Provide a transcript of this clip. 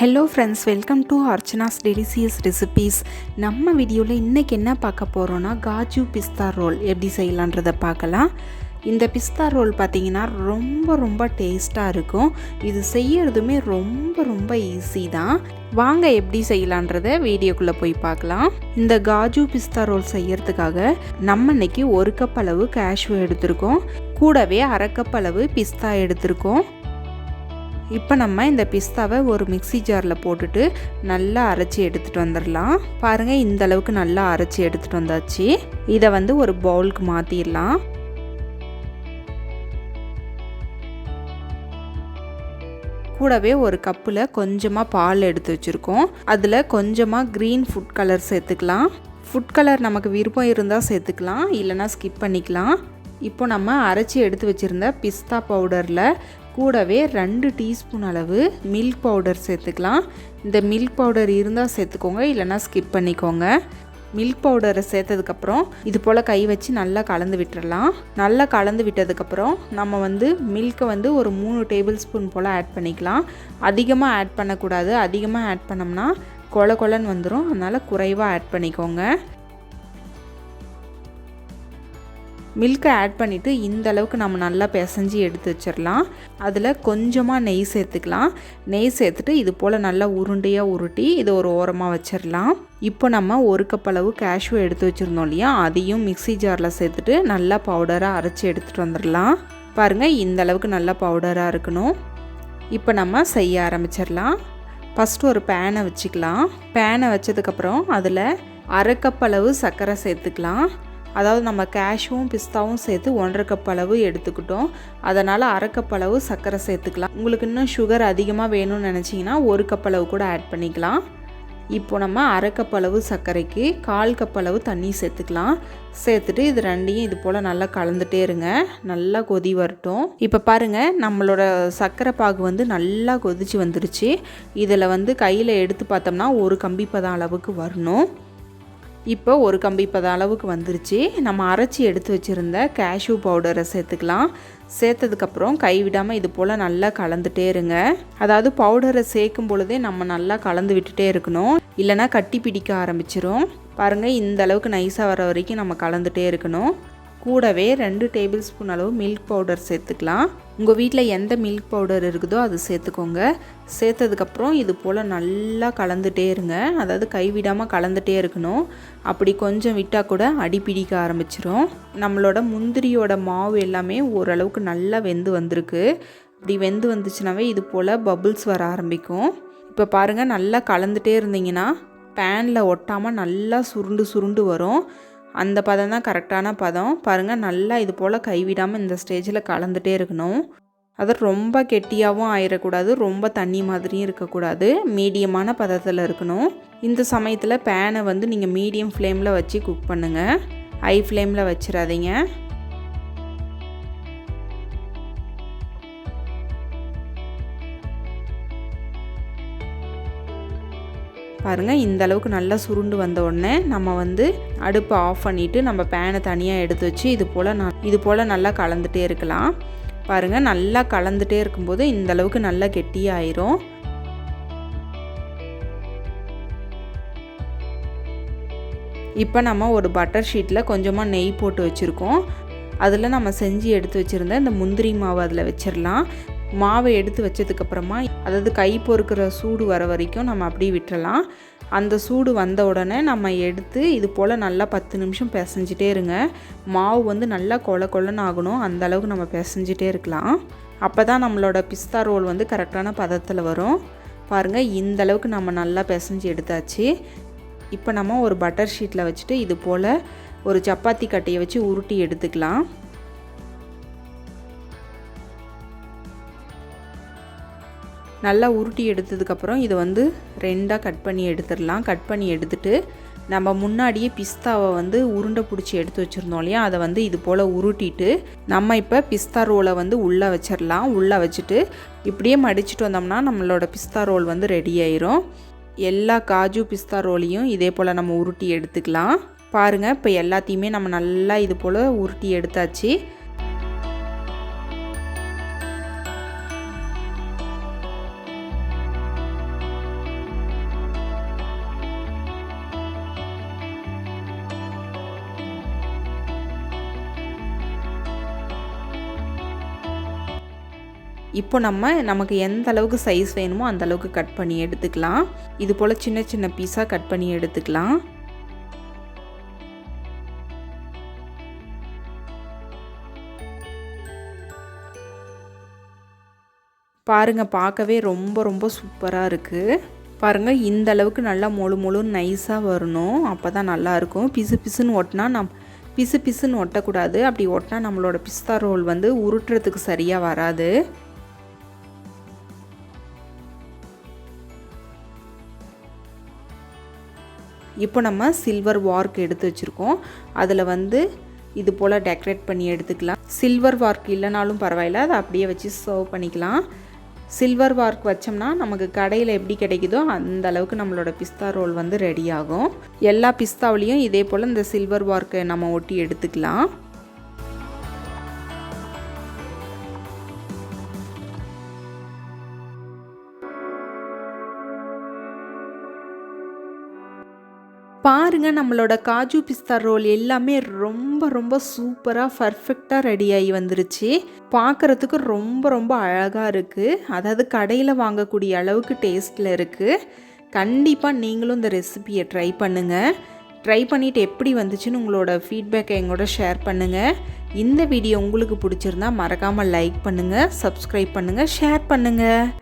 Hello friends, welcome to Archana's delicious recipes. நம்ம வீடியோவில் இன்றைக்கி என்ன பார்க்க போகிறோன்னா, காஜு பிஸ்தா ரோல் எப்படி செய்யலான்றதை பார்க்கலாம். இந்த பிஸ்தா ரோல் பார்த்திங்கன்னா ரொம்ப டேஸ்ட்டாக இருக்கும். இது செய்யறதுமே ரொம்ப ஈஸி தான். வாங்க எப்படி செய்யலான்றதை வீடியோக்குள்ளே போய் பார்க்கலாம். இந்த காஜு பிஸ்தா ரோல் செய்யறதுக்காக நம்ம இன்னைக்கு 1 கப் அளவு கேஷ்யூ எடுத்திருக்கோம். கூடவே 1/2 கப் அளவு பிஸ்தா எடுத்திருக்கோம். இப்போ நம்ம இந்த பிஸ்தாவை ஒரு மிக்ஸி ஜாரில் போட்டுட்டு நல்லா அரைச்சி எடுத்துகிட்டு வந்துடலாம். பாருங்கள், இந்த அளவுக்கு நல்லா அரைச்சி எடுத்துகிட்டு வந்தாச்சு. இதை ஒரு பவுலுக்கு மாற்றிடலாம். கூடவே ஒரு கப்பில் கொஞ்சமாக பால் எடுத்து வச்சுருக்கோம். அதில் கொஞ்சமாக க்ரீன் ஃபுட் கலர் சேர்த்துக்கலாம். ஃபுட் கலர் நமக்கு விருப்பம் இருந்தால் சேர்த்துக்கலாம், இல்லைனா ஸ்கிப் பண்ணிக்கலாம். இப்போ நம்ம அரைச்சி எடுத்து வச்சுருந்த பிஸ்தா பவுடரில் கூடவே 2 டீஸ்பூன் அளவு மில்க் பவுடர் சேர்த்துக்கலாம். இந்த மில்க் பவுடர் இருந்தால் சேர்த்துக்கோங்க, இல்லைனா ஸ்கிப் பண்ணிக்கோங்க. மில்க் பவுடரை சேர்த்ததுக்கப்புறம் இது போல் கை வச்சு நல்லா கலந்து விட்டுடலாம். நல்லா கலந்து விட்டதுக்கப்புறம் நம்ம மில்கை ஒரு 3 டேபிள் ஸ்பூன் போல் ஆட் பண்ணிக்கலாம். அதிகமாக ஆட் பண்ணக்கூடாது. அதிகமாக ஆட் பண்ணோம்னா கொலன்னு வந்துடும். அதனால் குறைவாக ஆட் பண்ணிக்கோங்க. மில்கை ஆட் பண்ணிவிட்டு இந்த அளவுக்கு நம்ம நல்லா பிசைஞ்சு எடுத்து வச்சிடலாம். அதில் கொஞ்சமாக நெய் சேர்த்துக்கலாம். நெய் சேர்த்துட்டு இது போல் நல்லா உருண்டையாக உருட்டி இதை ஒரு ஓரமாக வச்சிடலாம். இப்போ நம்ம 1 கப் அளவு கேஷ்யூ எடுத்து வச்சுருந்தோம் இல்லையா, அதையும் மிக்ஸி ஜாரில் சேர்த்துட்டு நல்லா பவுடராக அரைச்சி எடுத்துகிட்டு வந்துடலாம். பாருங்கள், இந்த அளவுக்கு நல்லா பவுடராக இருக்கணும். இப்போ நம்ம செய்ய ஆரம்பிச்சிடலாம். ஃபஸ்ட்டு ஒரு பேனை வச்சுக்கலாம். பேனை வச்சதுக்கப்புறம் அதில் 1/2 கப் அளவு சர்க்கரை சேர்த்துக்கலாம். அதாவது நம்ம கேஷ்யூவும் பிஸ்தாவும் சேர்த்து 1/2 கப் அளவு எடுத்துக்கிட்டோம். அதனால் 1/2 கப் அளவு சர்க்கரை சேர்த்துக்கலாம். உங்களுக்கு இன்னும் சுகர் அதிகமாக வேணும்னு நினச்சிங்கன்னா 1 கப் அளவு கூட ஆட் பண்ணிக்கலாம். இப்போ நம்ம 1/2 கப் அளவு சர்க்கரைக்கு 1/4 கப் அளவு தண்ணி சேர்த்துக்கலாம். சேர்த்துட்டு இது ரெண்டையும் இது போல் நல்லா கலந்துட்டே இருங்க. நல்லா கொதி வரட்டும். இப்போ பாருங்கள், நம்மளோட சர்க்கரை பாகு நல்லா கொதிச்சு வந்துருச்சு. இதில் கையில் எடுத்து பார்த்தோம்னா 1 கம்பி பதம் அளவுக்கு வரணும். இப்போ 1 கம்பி பதம் அளவுக்கு வந்துருச்சு. நம்ம அரைச்சி எடுத்து வச்சுருந்த கேஷ்யூ பவுடரை சேர்த்துக்கலாம். சேர்த்ததுக்கப்புறம் கைவிடாமல் இது போல் நல்லா கலந்துட்டே இருங்க. அதாவது பவுடரை சேர்க்கும் பொழுதே நம்ம நல்லா கலந்து விட்டுட்டே இருக்கணும், இல்லைனா கட்டி பிடிக்க ஆரம்பிச்சிரும். பாருங்கள், இந்த அளவுக்கு நைஸாக வர வரைக்கும் நம்ம கலந்துட்டே இருக்கணும். கூடவே 2 டேபிள் ஸ்பூன் அளவு மில்க் பவுடர் சேர்த்துக்கலாம். உங்கள் வீட்டில் எந்த மில்க் பவுடர் இருக்குதோ அது சேர்த்துக்கோங்க. சேர்த்ததுக்கப்புறம் இது போல் நல்லா கலந்துட்டே இருங்க. அதாவது கைவிடாமல் கலந்துட்டே இருக்கணும். அப்படி கொஞ்சம் விட்டால் கூட அடி பிடிக்க ஆரம்பிச்சிரும். நம்மளோட முந்திரியோட மாவு எல்லாமே ஓரளவுக்கு நல்லா வெந்து வந்திருக்கு. இப்படி வெந்து வந்துச்சுனாவே இது போல் பபுள்ஸ் வர ஆரம்பிக்கும். இப்போ பாருங்கள், நல்லா கலந்துட்டே இருந்தீங்கன்னா பேனில் ஒட்டாமல் நல்லா சுருண்டு வரும். அந்த பதம் தான் கரெக்டான பதம். பாருங்கள், நல்லா இது போல் கைவிடாமல் இந்த ஸ்டேஜில் கலந்துட்டே இருக்கணும். அது ரொம்ப கெட்டியாகவும் ஆயிடக்கூடாது, ரொம்ப தண்ணி மாதிரியும் இருக்கக்கூடாது. மீடியமான பதத்தில் இருக்கணும். இந்த சமயத்தில் பேனை நீங்கள் மீடியம் ஃப்ளேமில் வச்சு குக் பண்ணுங்கள். ஹை ஃப்ளேமில் வச்சிடாதீங்க. பாருங்கள், இந்த அளவுக்கு நல்லா சுருண்டு வந்த உடனே நம்ம அடுப்பை ஆஃப் பண்ணிவிட்டு நம்ம பேனை தனியாக எடுத்து வச்சு இது போல் நல்லா கலந்துகிட்டே இருக்கலாம். பாருங்கள், நல்லா கலந்துகிட்டே இருக்கும்போது இந்த அளவுக்கு நல்லா கெட்டியாயிரும். இப்போ நம்ம ஒரு பட்டர் ஷீட்டில் கொஞ்சமாக நெய் போட்டு வச்சுருக்கோம். அதில் நம்ம செஞ்சு எடுத்து வச்சுருந்த இந்த முந்திரி மாவு அதில் வச்சிடலாம். மாவை எடுத்து வச்சதுக்கப்புறமா அதாவது கை பொறுக்கிற சூடு வர வரைக்கும் நம்ம அப்படியே விட்டுறலாம். அந்த சூடு வந்த உடனே நம்ம எடுத்து இது போல் நல்லா 10 நிமிஷம் பிசைஞ்சிட்டே இருங்க. மாவு நல்லா கொலன்னு ஆகணும். அந்த அளவுக்கு நம்ம பிசைஞ்சிட்டே இருக்கலாம். அப்போ தான் நம்மளோட பிஸ்தா ரோல் கரெக்டான பதத்தில் வரும். பாருங்கள், இந்த அளவுக்கு நம்ம நல்லா பிசைஞ்சு எடுத்தாச்சு. இப்போ நம்ம ஒரு பட்டர் ஷீட்டில் வச்சுட்டு இது போல் ஒரு சப்பாத்தி கட்டையை வச்சு உருட்டி எடுத்துக்கலாம். நல்லா உருட்டி எடுத்ததுக்கப்புறம் இது 2ஆக கட் பண்ணி எடுத்துடலாம். கட் பண்ணி எடுத்துட்டு நம்ம முன்னாடியே பிஸ்தாவை உருண்டை பிடிச்சி எடுத்து வச்சுருந்தோம் இல்லையா, அதை இது போல் உருட்டிட்டு நம்ம இப்போ பிஸ்தா ரோலை உள்ளே வச்சிடலாம். உள்ளே வச்சுட்டு இப்படியே மடிச்சுட்டு வந்தோம்னா நம்மளோட பிஸ்தா ரோல் ரெடி ஆயிரும். எல்லா காஜு பிஸ்தா ரோலையும் இதே போல் நம்ம உருட்டி எடுத்துக்கலாம். பாருங்கள், இப்போ எல்லாத்தையுமே நம்ம நல்லா இது போல் உருட்டி எடுத்தாச்சு. இப்போ நமக்கு எந்த அளவுக்கு சைஸ் வேணுமோ அந்த அளவுக்கு கட் பண்ணி எடுத்துக்கலாம். இது போல் சின்ன சின்ன பீஸாக கட் பண்ணி எடுத்துக்கலாம். பாருங்கள், பார்க்கவே ரொம்ப ரொம்ப சூப்பராக இருக்குது. பாருங்கள், இந்த அளவுக்கு நல்லா முழுன்னு நைஸாக வரணும். அப்போ தான் நல்லாயிருக்கும். பிசு பிசுன்னு ஒட்டினா பிசு பிசுன்னு ஒட்டக்கூடாது. அப்படி ஒட்டினா நம்மளோட பிஸ்தா ரோல் வந்து உருட்டுறதுக்கு சரியாக வராது. இப்போ நம்ம சில்வர் வார்க் எடுத்து வச்சுருக்கோம். அதில் வந்து இது போல் டெக்கரேட் பண்ணி எடுத்துக்கலாம். சில்வர் வார்க் இல்லைனாலும் பரவாயில்ல, அதை அப்படியே வச்சு சர்வ் பண்ணிக்கலாம். சில்வர் வார்க் வச்சோம்னா நமக்கு கடையில் எப்படி கிடைக்குதோ அந்த அளவுக்கு நம்மளோட பிஸ்தா ரோல் வந்து ரெடி ஆகும். எல்லா பிஸ்தாவிலையும் இதே போல் இந்த சில்வர் வார்க்கை நம்ம ஒட்டி எடுத்துக்கலாம். பாருங்கள், நம்மளோட காஜு பிஸ்தா ரோல் எல்லாமே ரொம்ப ரொம்ப சூப்பராக பர்ஃபெக்டாக ரெடியாகி வந்துருச்சு. பார்க்குறதுக்கு ரொம்ப ரொம்ப அழகாக இருக்குது. அதாவது கடையில் வாங்கக்கூடிய அளவுக்கு டேஸ்ட்டில் இருக்குது. கண்டிப்பாக நீங்களும் இந்த ரெசிபியை ட்ரை பண்ணுங்கள். ட்ரை பண்ணிவிட்டு எப்படி வந்துச்சுன்னு உங்களோட ஃபீட்பேக்கை எங்களோட ஷேர் பண்ணுங்கள். இந்த வீடியோ உங்களுக்கு பிடிச்சிருந்தா மறக்காமல் லைக் பண்ணுங்கள், சப்ஸ்கிரைப் பண்ணுங்கள், ஷேர் பண்ணுங்கள்.